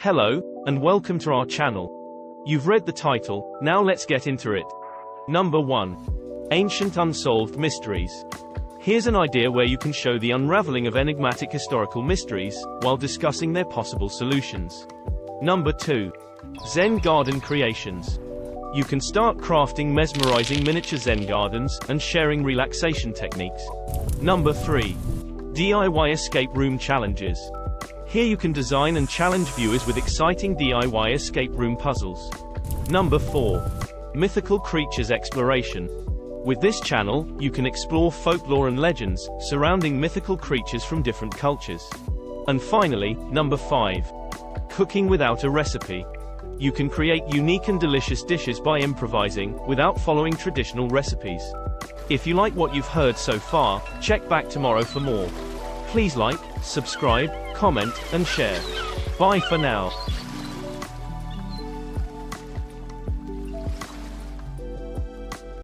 Hello, and welcome to our channel. You've read the title, now let's get into it. Number 1. Ancient Unsolved Mysteries. Here's an idea where you can show the unraveling of enigmatic historical mysteries, while discussing their possible solutions. Number 2. Zen Garden Creations. You can start crafting mesmerizing miniature Zen gardens, and sharing relaxation techniques. Number 3. DIY Escape Room Challenges. Here you can design and challenge viewers with exciting DIY escape room puzzles. Number 4. Mythical Creatures Exploration. With this channel, you can explore folklore and legends, surrounding mythical creatures from different cultures. And finally, number 5. Cooking Without a Recipe. You can create unique and delicious dishes by improvising, without following traditional recipes. If you like what you've heard so far, check back tomorrow for more. Please like, subscribe, comment, and share. Bye for now.